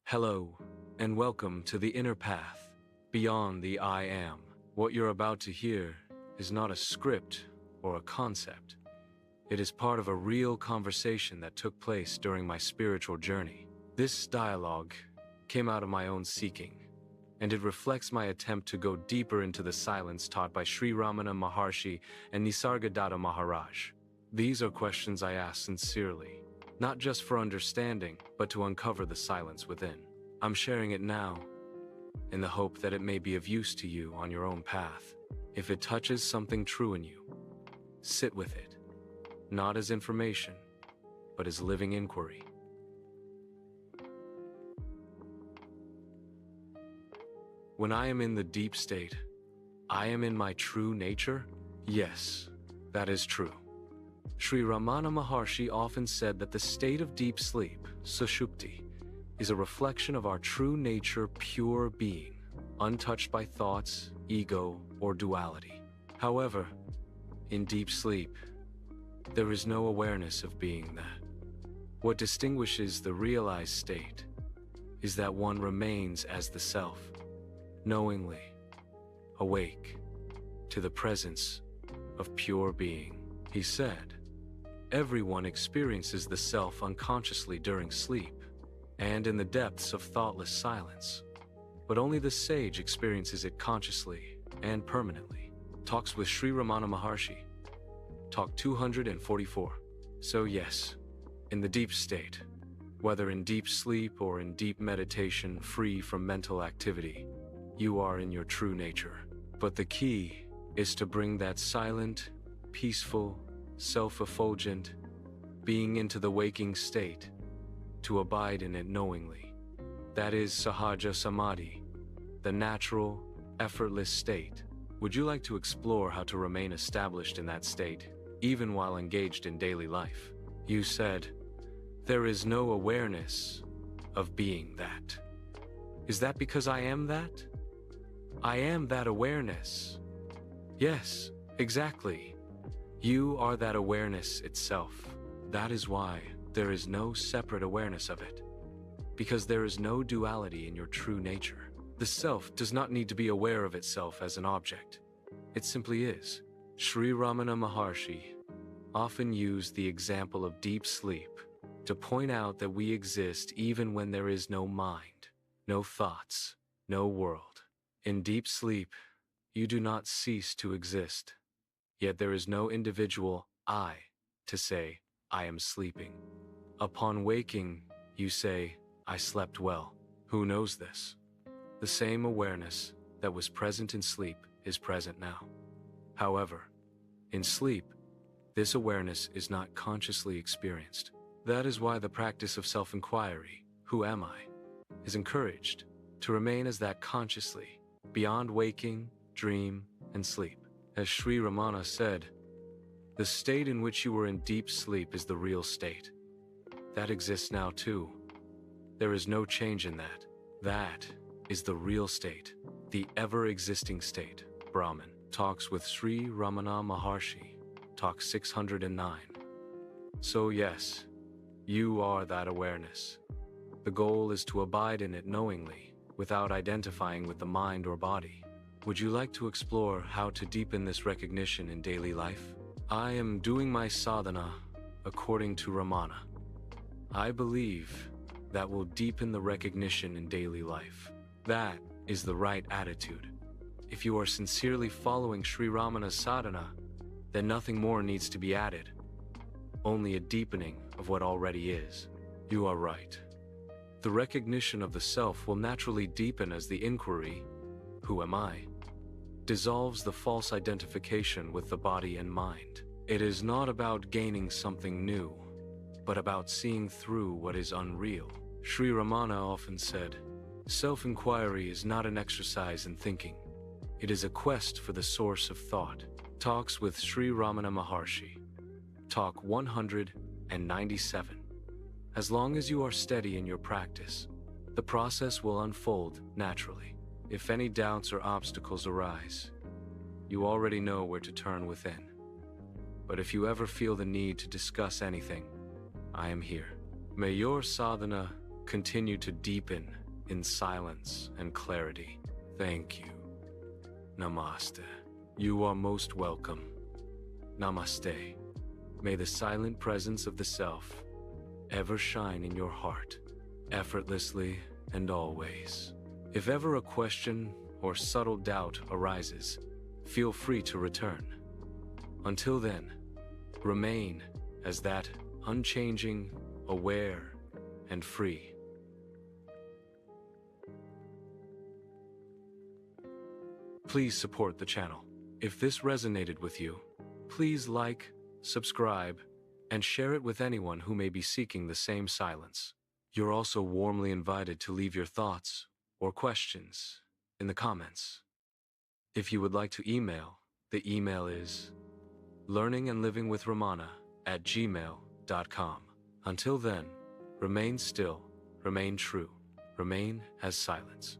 Hello, and welcome to the inner path, beyond the I am. What you're about to hear is not a script or a concept. It is part of a real conversation that took place during my spiritual journey. This dialogue came out of my own seeking, and it reflects my attempt to go deeper into the silence taught by Sri Ramana Maharshi and Nisargadatta Maharaj. These are questions I ask sincerely, not just for understanding, but to uncover the silence within. I'm sharing it now, in the hope that it may be of use to you on your own path. If it touches something true in you, sit with it, not as information, but as living inquiry. When I am in the deep state, I am in my true nature? Yes, that is true. Sri Ramana Maharshi often said that the state of deep sleep, suṣupti, is a reflection of our true nature, pure being, untouched by thoughts, ego, or duality. However, in deep sleep, there is no awareness of being that. What distinguishes the realized state is that one remains as the self, knowingly awake to the presence of pure being. He said, everyone experiences the self unconsciously during sleep and in the depths of thoughtless silence, but only the sage experiences it consciously and permanently. Talks with Sri Ramana Maharshi, Talk 244. So yes, in the deep state, whether in deep sleep or in deep meditation free from mental activity, you are in your true nature. But the key is to bring that silent, peaceful, self-effulgent being into the waking state, to abide in it knowingly. That is sahaja samadhi, the natural, effortless state. Would you like to explore how to remain established in that state, even while engaged in daily life? You said, there is no awareness of being that. Is that because I am that? I am that awareness. Yes, exactly. You are that awareness itself. That is why there is no separate awareness of it, because there is no duality in your true nature. The self does not need to be aware of itself as an object. It simply is. Sri Ramana Maharshi often used the example of deep sleep to point out that we exist even when there is no mind, no thoughts, no world. In deep sleep, you do not cease to exist. Yet there is no individual I to say, I am sleeping. Upon waking, you say, I slept well. Who knows this? The same awareness that was present in sleep is present now. However, in sleep, this awareness is not consciously experienced. That is why the practice of self-enquiry, who am I, is encouraged to remain as that consciously, beyond waking, dream, and sleep. As Sri Ramana said, the state in which you were in deep sleep is the real state. That exists now too. There is no change in that. That is the real state, the ever-existing state. Brahman talks with Sri Ramana Maharshi, Talk 609. So yes, you are that awareness. The goal is to abide in it knowingly, without identifying with the mind or body. Would you like to explore how to deepen this recognition in daily life? I am doing my sadhana according to Ramana. I believe that will deepen the recognition in daily life. That is the right attitude. If you are sincerely following Sri Ramana's sadhana, then nothing more needs to be added. Only a deepening of what already is. You are right. The recognition of the self will naturally deepen as the inquiry, who am I, dissolves the false identification with the body and mind. It is not about gaining something new, but about seeing through what is unreal. Sri Ramana often said, self-enquiry is not an exercise in thinking. It is a quest for the source of thought. Talks with Sri Ramana Maharshi, Talk 197. As long as you are steady in your practice, the process will unfold naturally. If any doubts or obstacles arise, you already know where to turn within. But if you ever feel the need to discuss anything, I am here. May your sadhana continue to deepen in silence and clarity. Thank you. Namaste. You are most welcome. Namaste. May the silent presence of the Self ever shine in your heart, effortlessly and always. If ever a question or subtle doubt arises, feel free to return. Until then, remain as that unchanging, aware, and free. Please support the channel. If this resonated with you, please like, subscribe, and share it with anyone who may be seeking the same silence. You're also warmly invited to leave your thoughts or questions in the comments. If you would like to email, the email is learningandlivingwithramana@gmail.com. Until then, remain still, remain true, remain as silence.